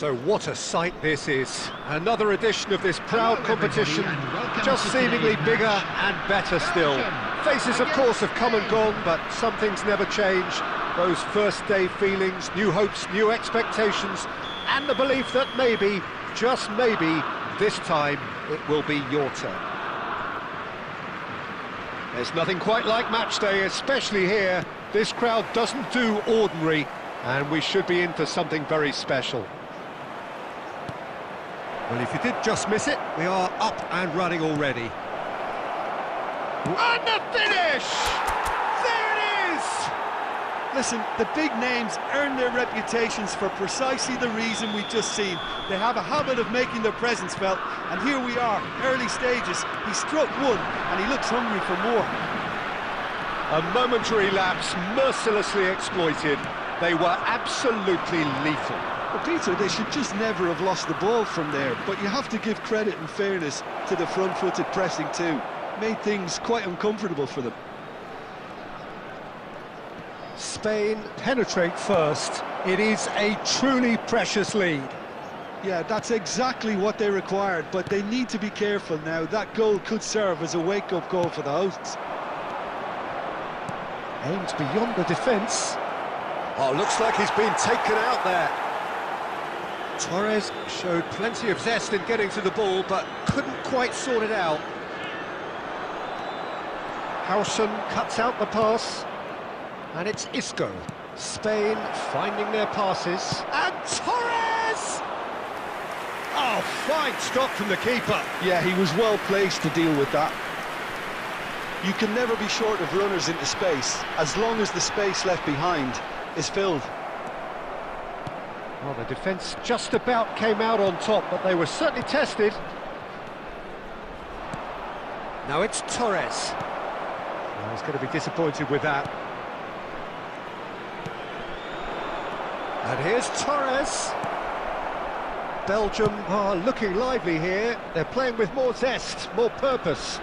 So what a sight this is. Another edition of this proud competition, just seemingly bigger and better still. Faces, of course, have come and gone, but some things never change. Those first day feelings, new hopes, new expectations, and the belief that maybe, just maybe, this time it will be your turn. There's nothing quite like match day, especially here. This crowd doesn't do ordinary, and we should be in for something very special. Well, if you did just miss it, we are up and running already. And the finish! There it is! Listen, the big names earn their reputations for precisely the reason we've just seen. They have a habit of making their presence felt, and here we are, early stages. He struck one, and he looks hungry for more. A momentary lapse, mercilessly exploited. They were absolutely lethal. Well, Peter, they should just never have lost the ball from there, but you have to give credit and fairness to the front-footed pressing too. Made things quite uncomfortable for them. Spain penetrate first. It is a truly precious lead. Yeah, that's exactly what they required, but they need to be careful now. That goal could serve as a wake-up call for the hosts. Aimed beyond the defence. Oh, looks like he's been taken out there. Torres showed plenty of zest in getting to the ball, but couldn't quite sort it out. Howson cuts out the pass, and it's Isco. Spain finding their passes, and Torres! Oh, fine stop from the keeper. Yeah, he was well placed to deal with that. You can never be short of runners into space, as long as the space left behind is filled. Well, the defence just about came out on top, but they were certainly tested. Now it's Torres. Well, he's going to be disappointed with that. And here's Torres. Belgium are looking lively here. They're playing with more zest, more purpose.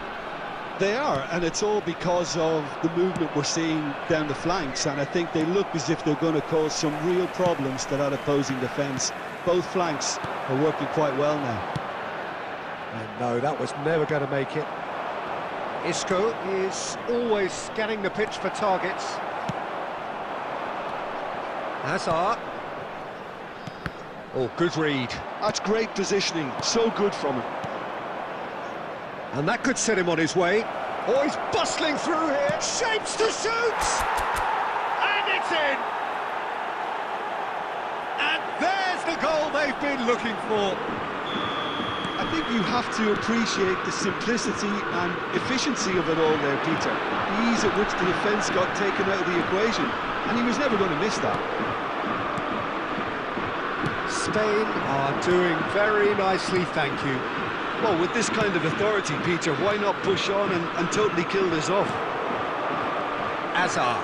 They are, and it's all because of the movement we're seeing down the flanks, and I think they look as if they're going to cause some real problems to that opposing defence. Both flanks are working quite well now. And no, that was never going to make it. Isco is always scanning the pitch for targets. Hazard. Oh, good read. That's great positioning, so good from him. And that could set him on his way. Oh, he's bustling through here. Shapes to shoot! And it's in! And there's the goal they've been looking for. I think you have to appreciate the simplicity and efficiency of it all there, Peter. The ease at which the defence got taken out of the equation, and he was never going to miss that. Spain are doing very nicely, thank you. Well, with this kind of authority, Peter, why not push on and totally kill this off? Hazard.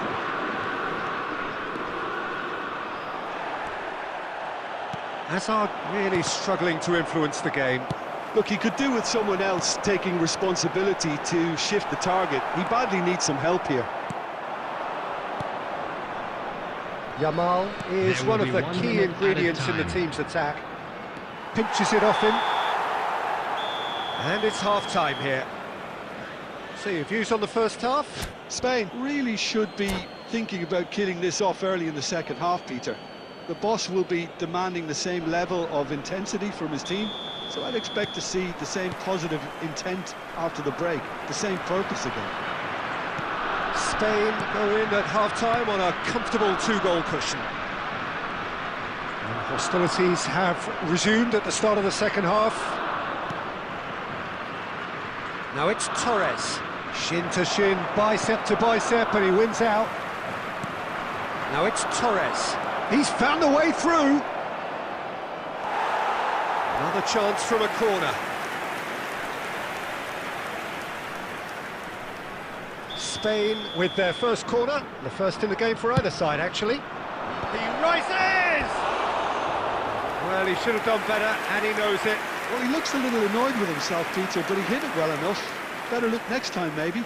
Hazard really struggling to influence the game. Look, he could do with someone else taking responsibility to shift the target. He badly needs some help here. Yamal is one of the key ingredients in the team's attack. Pinches it off him. And it's half-time here. So your views on the first half? Spain really should be thinking about killing this off early in the second half, Peter. The boss will be demanding the same level of intensity from his team, so I'd expect to see the same positive intent after the break, the same purpose again. Spain go in at half-time on a comfortable two-goal cushion. And hostilities have resumed at the start of the second half. Now it's Torres, shin to shin, bicep to bicep, and he wins out. Now it's Torres, he's found a way through. Another chance from a corner. Spain with their first corner, the first in the game for either side actually. He rises! Well, he should have done better, and he knows it. Well, he looks a little annoyed with himself, Peter, but he hit it well enough. Better look next time, maybe.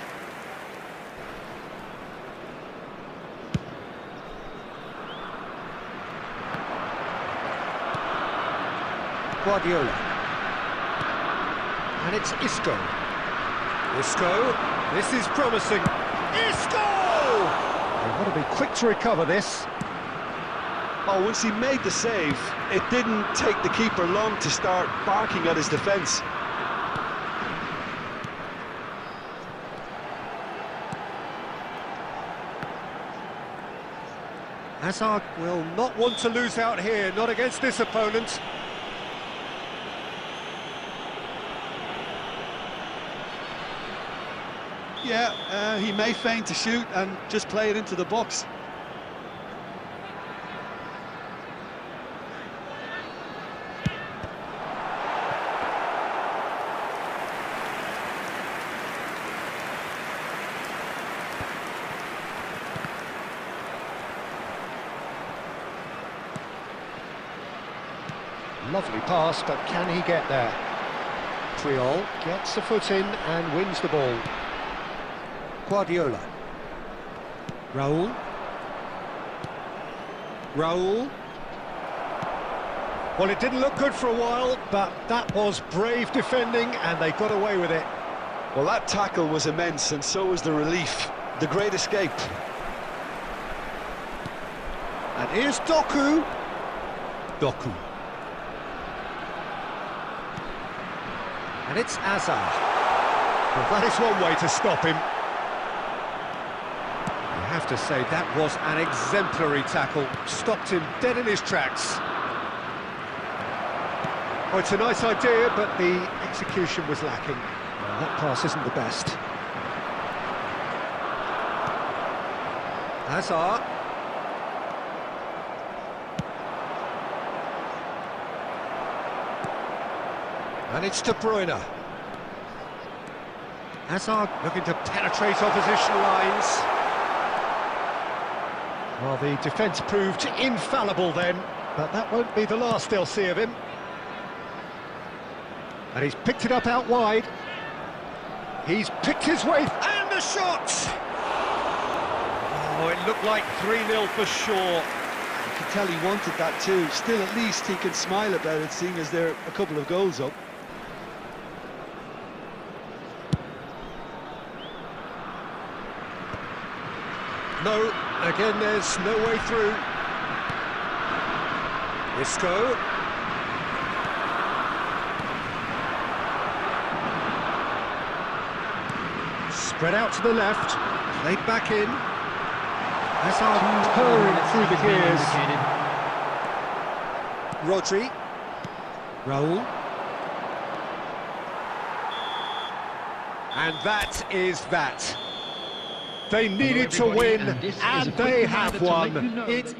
Guardiola. And it's Isco. Isco, this is promising. Isco! They want to be quick to recover this. Oh, once he made the save, it didn't take the keeper long to start barking at his defence. Hazard will not want to lose out here, not against this opponent. Yeah, he may feign to shoot and just play it into the box. Lovely pass, but can he get there? Triol gets a foot in and wins the ball. Guardiola. Raul. Raul. Well, it didn't look good for a while, but that was brave defending, and they got away with it. Well, that tackle was immense, and so was the relief. The great escape. And here's Doku. Doku. And it's Hazard. Well, that is one way to stop him. You have to say that was an exemplary tackle. Stopped him dead in his tracks. Oh, it's a nice idea, but the execution was lacking. Well, that pass isn't the best. Hazard. And it's De Bruyne. Hazard looking to penetrate opposition lines. Well, the defence proved infallible then, but that won't be the last they'll see of him. And he's picked it up out wide. He's picked his way, and the shot! Oh, it looked like 3-0 for sure. You can tell he wanted that too. Still, at least he can smile about it, seeing as they're a couple of goals up. No, again, there's no way through. Isco. Spread out to the left, played back in. Hazard purring through the gears. Rodri. Raul. And that is that. They needed to win, and they have won. It's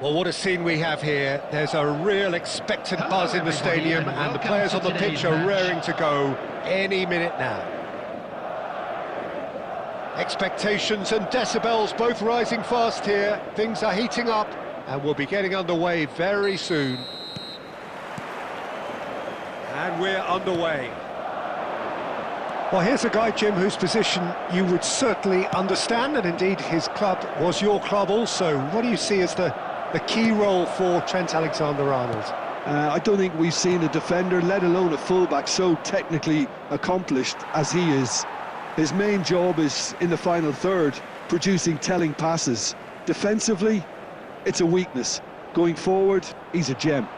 Well, what a scene we have here. There's a real expectant buzz in the stadium, and the players on the pitch are raring to go any minute now. Expectations and decibels both rising fast here. Things are heating up, and we'll be getting underway very soon. And we're underway. Well, here's a guy, Jim, whose position you would certainly understand, and indeed his club was your club also. What do you see as the key role for Trent Alexander-Arnold? I don't think we've seen a defender, let alone a fullback, so technically accomplished as he is. His main job is in the final third, producing telling passes. Defensively, it's a weakness. Going forward, he's a gem.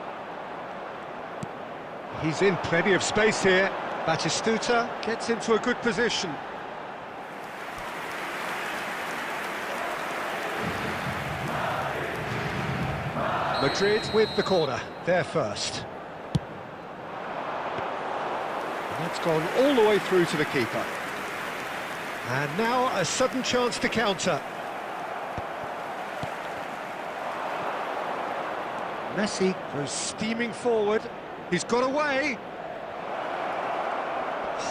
He's in plenty of space here. Batistuta gets into a good position. Madrid with the corner, there first. That's gone all the way through to the keeper. And now a sudden chance to counter. Messi goes steaming forward. He's got away.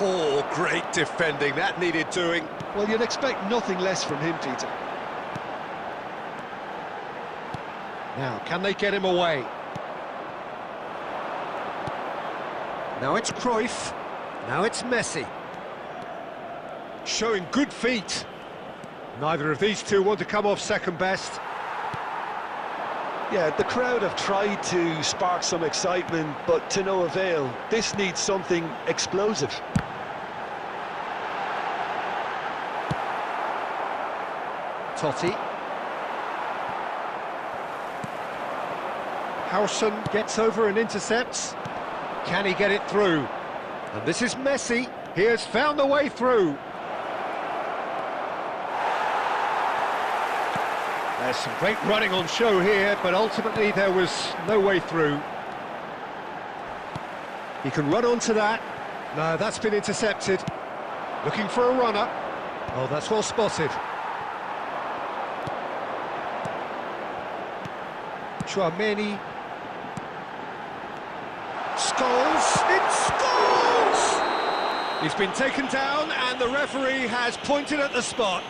Oh, great defending, that needed doing. Well, you'd expect nothing less from him, Peter. Now, can they get him away? Now it's Cruyff. Now it's Messi. Showing good feet. Neither of these two want to come off second best. Yeah, the crowd have tried to spark some excitement, but to no avail. This needs something explosive. Totti. Howson gets over and intercepts. Can he get it through? And this is Messi. He has found a way through. There's some great running on show here, but ultimately there was no way through. He can run onto that. No, that's been intercepted. Looking for a runner. Oh, that's well spotted. Chouameni. Scholes, it's Scholes! He's been taken down and the referee has pointed at the spot.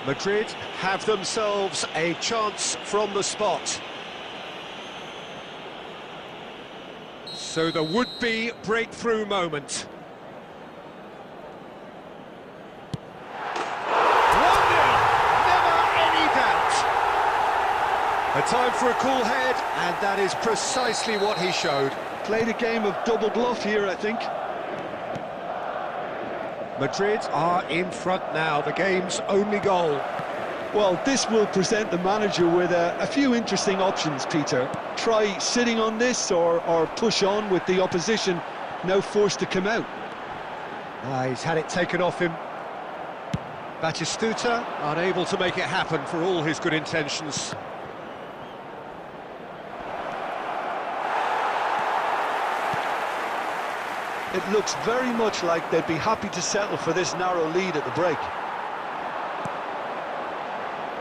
Madrid have themselves a chance from the spot. So the would-be breakthrough moment. 1-0, never any doubt. A time for a cool head, and that is precisely what he showed. Played a game of double bluff here, I think. Madrid are in front now, the game's only goal. Well, this will present the manager with a few interesting options, Peter. Try sitting on this or push on with the opposition now forced to come out. He's had it taken off him. Batistuta unable to make it happen for all his good intentions. It looks very much like they'd be happy to settle for this narrow lead at the break.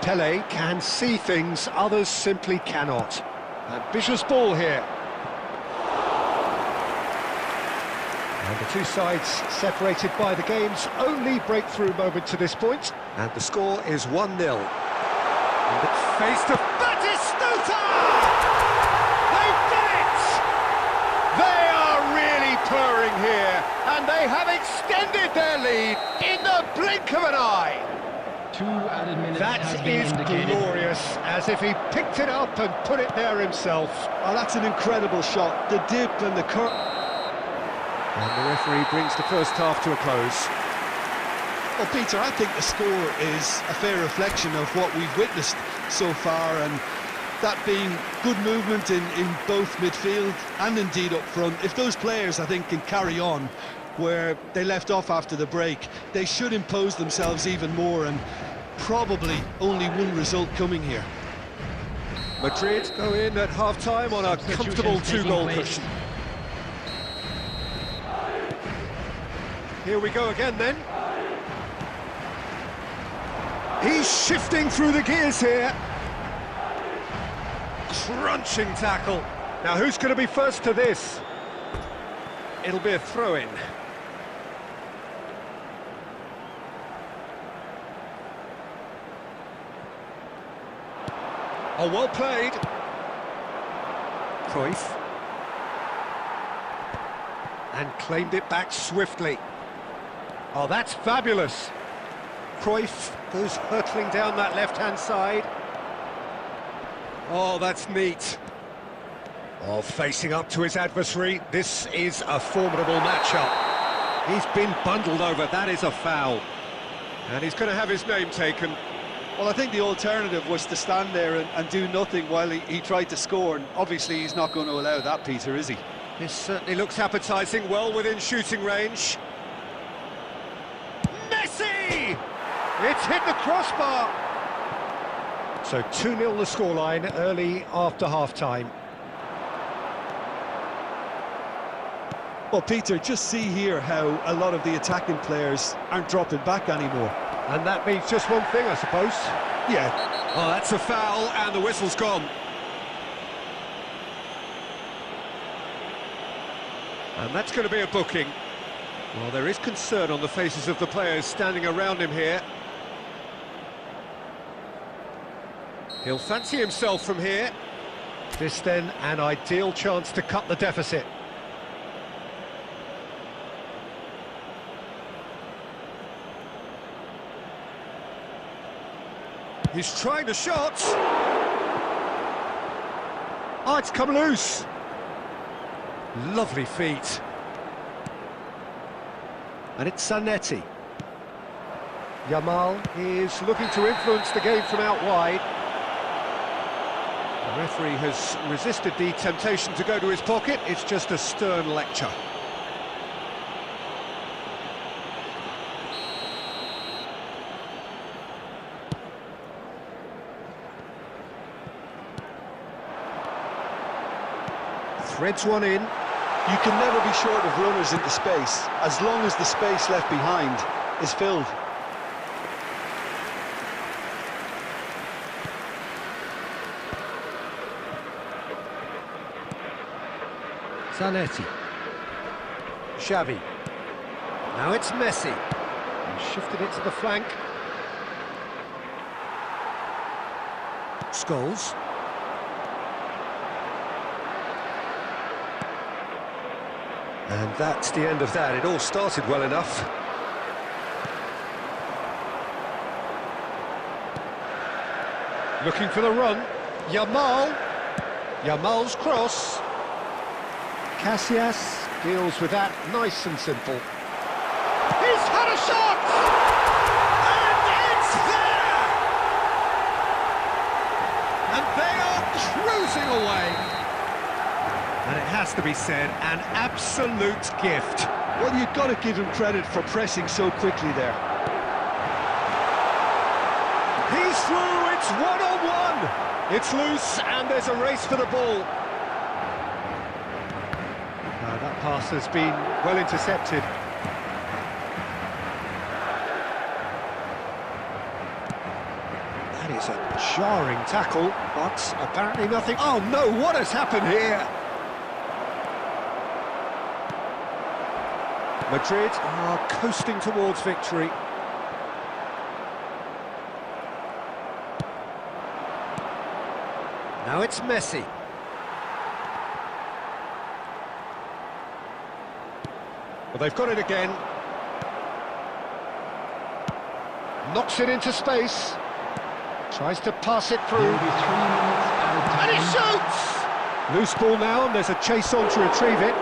Pele can see things others simply cannot. Ambitious ball here. And the two sides separated by the game's only breakthrough moment to this point. And the score is 1-0. And it's face to Batistuta! They've done it! They are really purring here, and they have extended their lead in the blink of an eye. 2 added minutes That is glorious, as if he picked it up and put it there himself. Oh, that's an incredible shot. The dip and the curve. And the referee brings the first half to a close. Well, Peter, I think the score is a fair reflection of what we've witnessed so far, and that being good movement in both midfield and indeed up front. If those players, I think, can carry on where they left off after the break, they should impose themselves even more, and probably only one result coming here. Madrid go in at half-time on a comfortable 2-goal cushion. Here we go again then. He's shifting through the gears here. crunching tackle. Now who's going to be first to this? It'll be a throw-in. Oh, well played. Cruyff. And claimed it back swiftly. Oh, that's fabulous. Cruyff goes hurtling down that left-hand side. Oh, that's neat. Oh, facing up to his adversary, this is a formidable matchup. He's been bundled over, that is a foul. And he's going to have his name taken. Well, I think the alternative was to stand there and do nothing while he tried to score, and obviously he's not going to allow that, Peter, is he? This certainly looks appetising, well within shooting range. Messi! It's hit the crossbar! So 2-0 the scoreline early after half-time. Well, Peter, just see here how a lot of the attacking players aren't dropping back anymore. And that means just one thing, I suppose. Yeah. Oh, that's a foul, and the whistle's gone. And that's going to be a booking. Well, there is concern on the faces of the players standing around him here. He'll fancy himself from here. This then, an ideal chance to cut the deficit. He's trying the shot. Oh, it's come loose. Lovely feet. And it's Zanetti. Yamal is looking to influence the game from out wide. The referee has resisted the temptation to go to his pocket. It's just a stern lecture. Threads one in. You can never be short of runners into space, as long as the space left behind is filled. Zanetti. Xavi. Now it's Messi. He shifted it to the flank. Scholes. And that's the end of that. It all started well enough. Looking for the run. Yamal. Yamal's cross. Casillas deals with that nice and simple. He's had a shot! And it's there! And they are cruising away. And it has to be said, an absolute gift. Well, you've got to give him credit for pressing so quickly there. He's through, it's one-on-one. It's loose, and there's a race for the ball. That pass has been well intercepted. That is a jarring tackle, but apparently nothing... Oh no, what has happened here? Madrid are coasting towards victory. Now it's Messi. Well, they've got it again. Knocks it into space. Tries to pass it through. And he shoots! Loose ball now, and there's a chase on to retrieve it.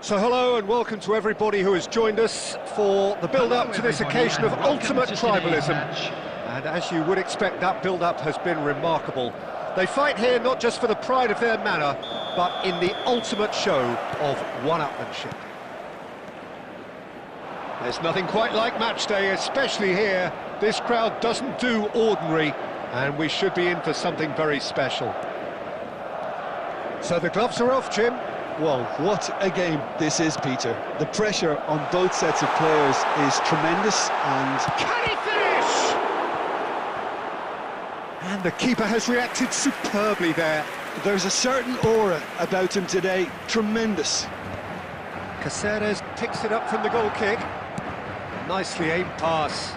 So hello and welcome to everybody who has joined us for the build-up to this occasion of ultimate tribalism. And as you would expect, that build-up has been remarkable. They fight here not just for the pride of their manor, but in the ultimate show of one-upmanship. There's nothing quite like match day, especially here. This crowd doesn't do ordinary, and we should be in for something very special. So the gloves are off, Jim. Well, what a game this is, Peter. The pressure on both sets of players is tremendous, and... Can he finish? And the keeper has reacted superbly there. There's a certain aura about him today. Tremendous. Caceres picks it up from the goal kick. Nicely aimed pass.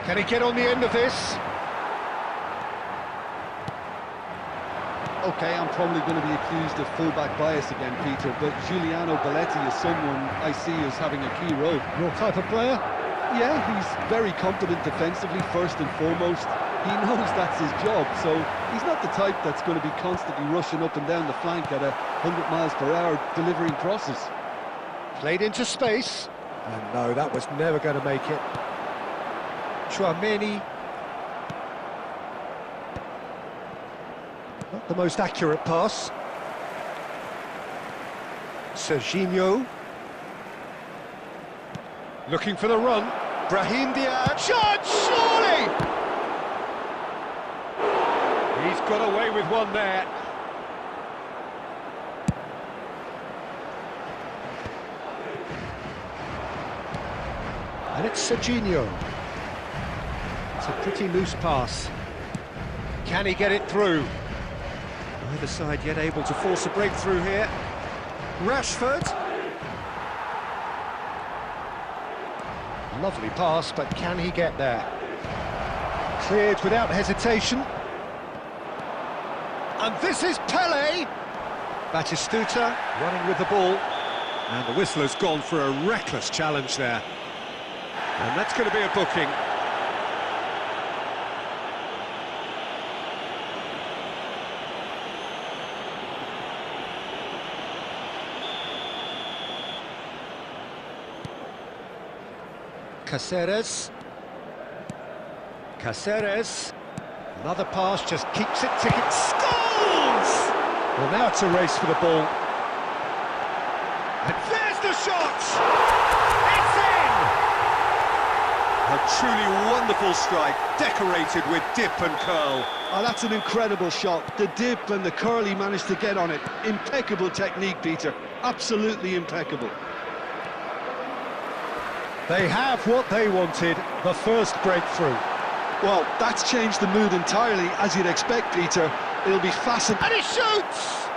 Can he get on the end of this? OK, I'm probably going to be accused of full-back bias again, Peter, but Giuliano Belletti is someone I see as having a key role. Your type of player? Yeah, he's very competent defensively, first and foremost. He knows that's his job, so he's not the type that's going to be constantly rushing up and down the flank at 100 miles per hour, delivering crosses. Played into space. And no, that was never going to make it. Chouameni. Not the most accurate pass. Serginho. Looking for the run. Brahim Diaz. Shot, surely! He's got away with one there. And it's Serginho. It's a pretty loose pass. Can he get it through? Neither side yet able to force a breakthrough here. Rashford. Lovely pass, but can he get there? Cleared without hesitation. And this is Pele. Batistuta running with the ball. And the whistle has gone for a reckless challenge there. And that's going to be a booking. Caceres. Another pass, just keeps it ticking. Scores! Well, now it's a race for the ball. And there's the shot! It's in! A truly wonderful strike, decorated with dip and curl. Oh, that's an incredible shot. The dip and the curl he managed to get on it. Impeccable technique, Peter. Absolutely impeccable. They have what they wanted, the first breakthrough. Well, that's changed the mood entirely, as you'd expect, Peter. It'll be fascinating. And he shoots!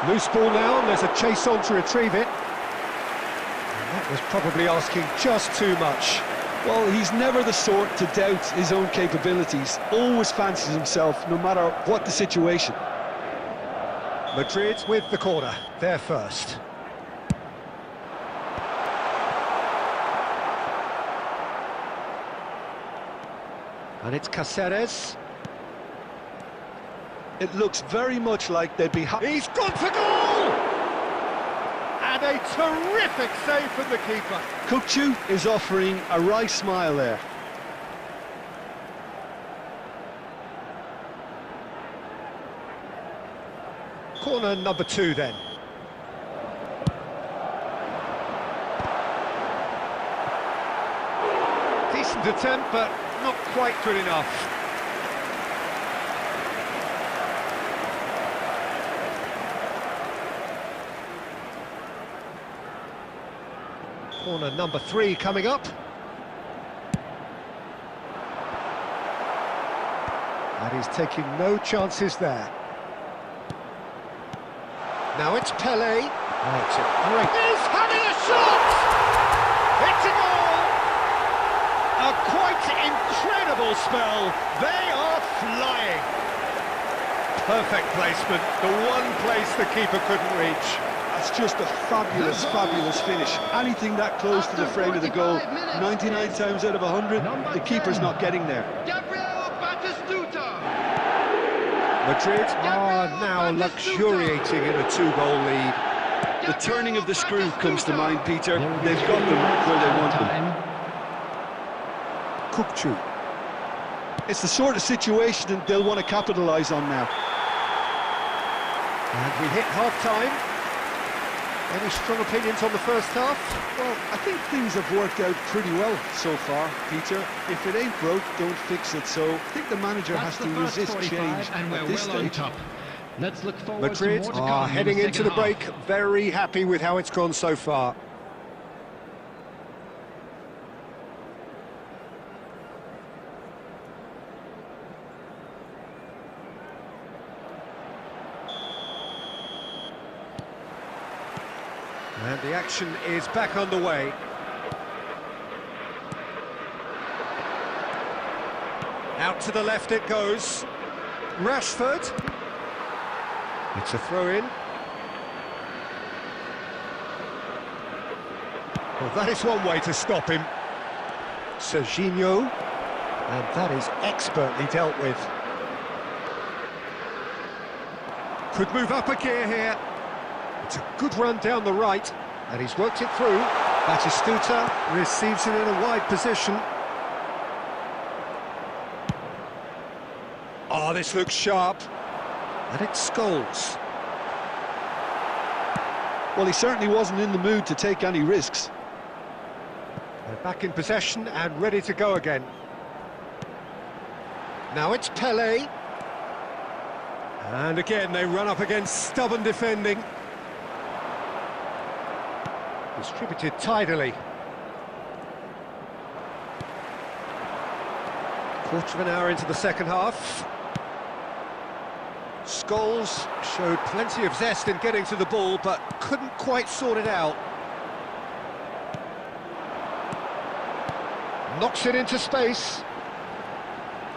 Loose ball now, and there's a chase on to retrieve it. And that was probably asking just too much. Well, he's never the sort to doubt his own capabilities. Always fancies himself, no matter what the situation. Madrid with the corner, they're first. And it's Caceres. It looks very much like they'd be... He's gone for goal! And a terrific save from the keeper. Kukçu is offering a wry smile there. Corner number 2 then. Decent attempt, but not quite good enough. Corner number 3 coming up. And he's taking no chances there. Now it's Pele. Oh, it's a great... He's having a shot! It's a goal! A quite incredible spell. They are flying. Perfect placement. The one place the keeper couldn't reach. That's just a fabulous, fabulous finish. Anything that close to the frame of the goal, 99 times out of 100, the keeper's not getting there. Madrid are now luxuriating in a two-goal lead. The turning of the screw comes to mind, Peter. They've got them where they want them. Kukçu. It's the sort of situation they'll want to capitalise on now. And we hit half-time. Any strong opinions on the first half? Well, I think things have worked out pretty well so far, Peter. If it ain't broke, don't fix it. So I think the manager has to resist change and at we're this well on stage. top. Let's look forward Madrid to more to are come heading in into the break, very happy with how it's gone so far. And the action is back underway. Out to the left it goes. Rashford. It's a throw-in. Well, that is one way to stop him. Serginho. And that is expertly dealt with. Could move up a gear here. It's a good run down the right, and he's worked it through. Batistuta receives it in a wide position. Oh, this looks sharp. And it's Scholes. Well, he certainly wasn't in the mood to take any risks. They're back in possession and ready to go again. Now it's Pelé. And again, they run up against stubborn defending. Distributed tidily. Quarter of an hour into the second half. Scholes showed plenty of zest in getting to the ball, but couldn't quite sort it out. Knocks it into space.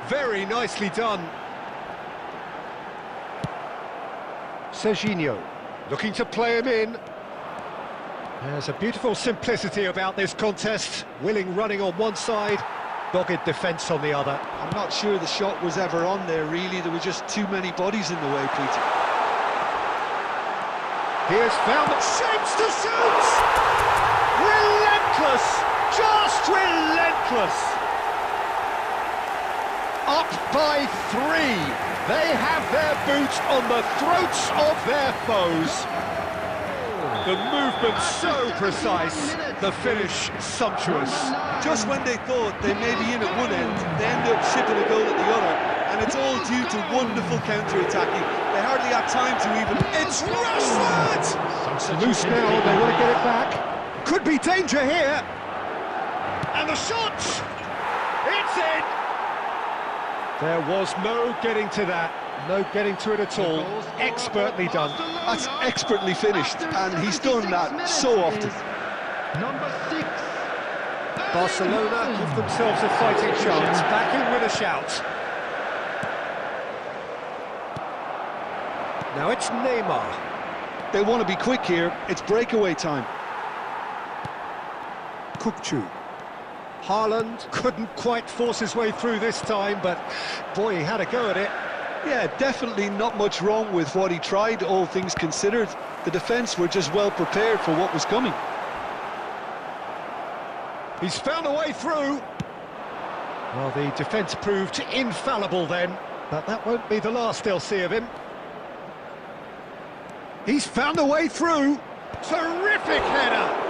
Very nicely done. Serginho looking to play him in. There's a beautiful simplicity about this contest. Willing running on one side, dogged defence on the other. I'm not sure the shot was ever on there, really. There were just too many bodies in the way, Peter. Here's found that shapes to shoot! Relentless! Just relentless! Up by 3. They have their boot on the throats of their foes. The movement so precise, the finish sumptuous. Just when they thought they may be in at one end, they end up shipping a goal at the other, and it's all due to wonderful counter-attacking. They hardly had time to even... It's Rashford! Loose now, they want to get it back. Could be danger here. And the shot! It's in! There was no getting to that. No getting to it at all. Expertly done. That's expertly finished, and he's done that so often. Number 6. Barcelona give themselves a fighting chance. Back in with a shout. Now it's Neymar. They want to be quick here. It's breakaway time. Kukçu. Haaland couldn't quite force his way through this time, but boy, he had a go at it. Yeah, definitely not much wrong with what he tried, all things considered. The defence were just well prepared for what was coming. He's found a way through. Well, the defence proved infallible then, but that won't be the last they'll see of him. He's found a way through. Terrific header!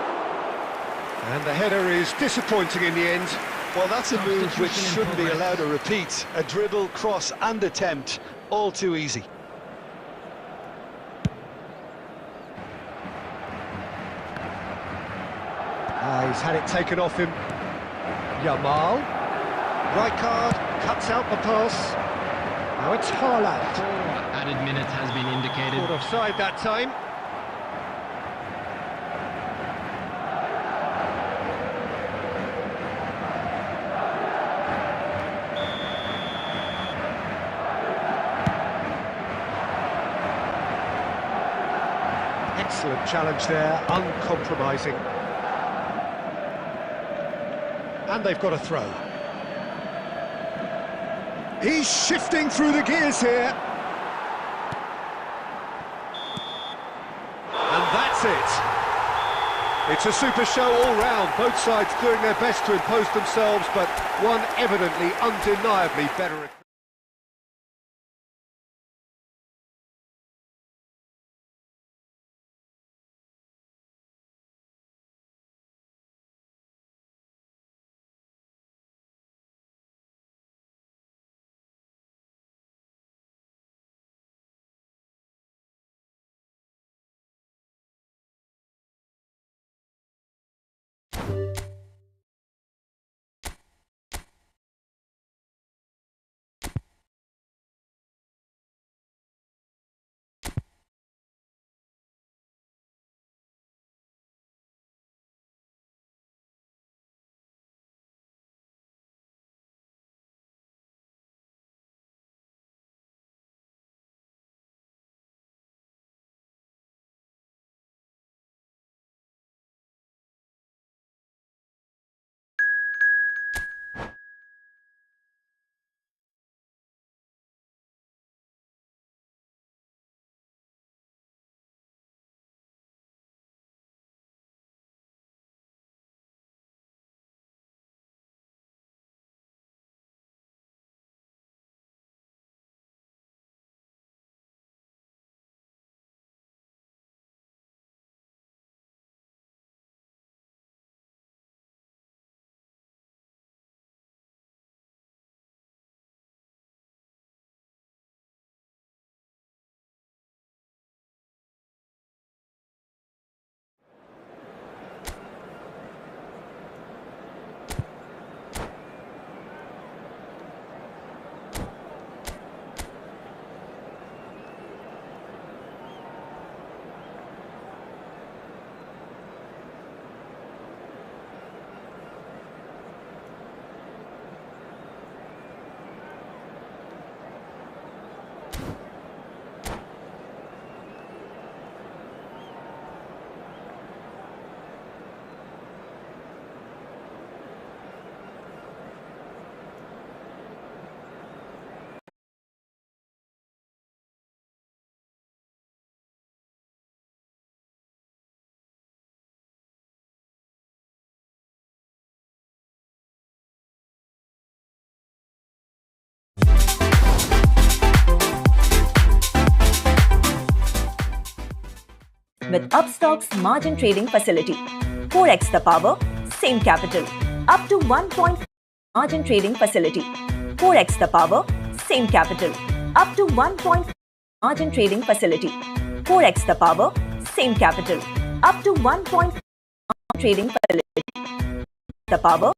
And the header is disappointing in the end. Well, that's a move which shouldn't be allowed to repeat. A dribble, cross and attempt, all too easy. He's had it taken off him. Yamal. Rijkaard cuts out the pass. Now it's Haaland. 4 added minutes has been indicated. Caught offside that time. Excellent challenge there, uncompromising. And they've got a throw. He's shifting through the gears here. That's it. It's a super show all round, both sides doing their best to impose themselves, but one evidently, undeniably better. With Upstock's margin trading facility. 4x the power, same capital. Up to 1 point margin trading facility. 4x the power, same capital. Up to 1 point margin trading facility. 4x the power, same capital. Up to 1 point trading facility. The power.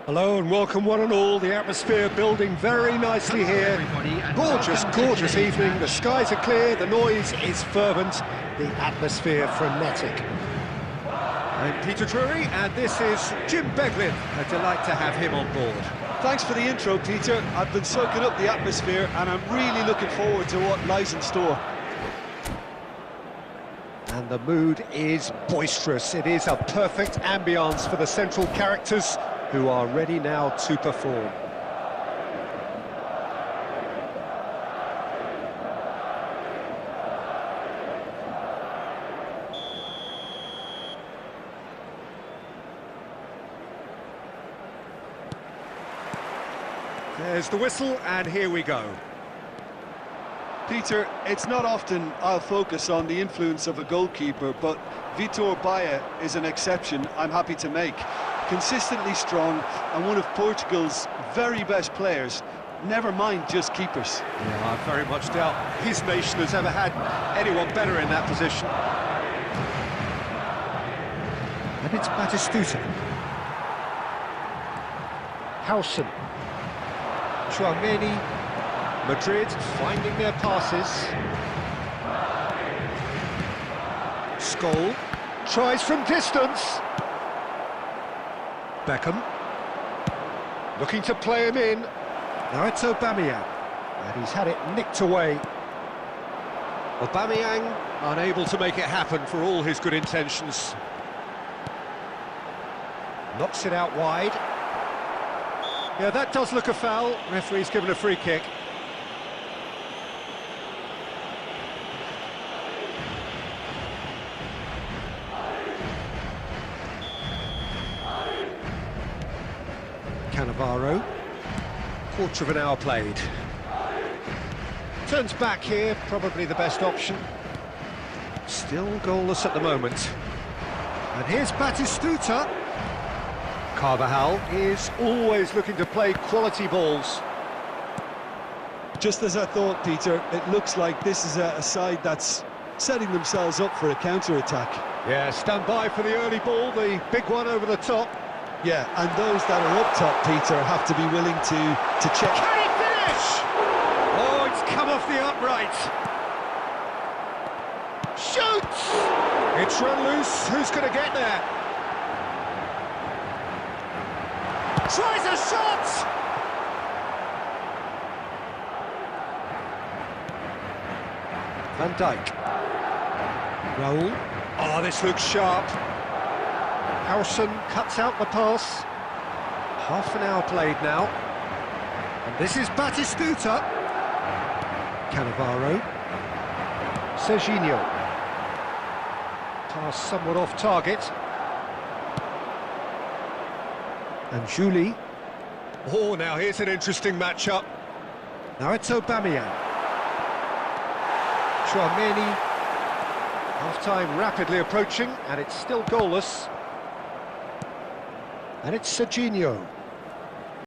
Hello and welcome one and all. The atmosphere building very nicely here. Gorgeous, gorgeous evening. The skies are clear, the noise is fervent, the atmosphere frenetic. I'm Peter Drury and this is Jim Beglin. A delight to have him on board. Thanks for the intro, Peter. I've been soaking up the atmosphere and I'm really looking forward to what lies in store. And the mood is boisterous. It is a perfect ambience for the central characters who are ready now to perform. There's the whistle, and here we go. Peter, it's not often I'll focus on the influence of a goalkeeper, but Vitor Baia is an exception I'm happy to make. Consistently strong and one of Portugal's very best players, never mind just keepers. Yeah, I very much doubt his nation has ever had anyone better in that position. And it's Batistuta. Howson. Chouameni. Madrid finding their passes. Scholl tries from distance. Beckham looking to play him in. Now it's Aubameyang, and he's had it nicked away. Aubameyang unable to make it happen for all his good intentions. Knocks it out wide. Yeah, that does look a foul. Referee's given a free kick. Cannavaro, quarter of an hour played. Turns back here, probably the best option. Still goalless at the moment. And here's Batistuta. Carvajal is always looking to play quality balls. Just as I thought, Peter, it looks like this is a side that's setting themselves up for a counter-attack. Yeah, stand by for the early ball, the big one over the top. Yeah, and those that are up top, Peter, have to be willing to check. Can he finish? Oh, it's come off the upright. Shoots! It's run loose. Who's going to get there? Tries a shot! Van Dijk. Raul. Oh, this looks sharp. Howson cuts out the pass. Half an hour played now. And this is Batistuta. Cannavaro. Serginho. Pass somewhat off target. And Julie. Oh, now here's an interesting matchup. Now it's Aubameyang. Chouameni. Half-time rapidly approaching, and it's still goalless. And it's Serginho.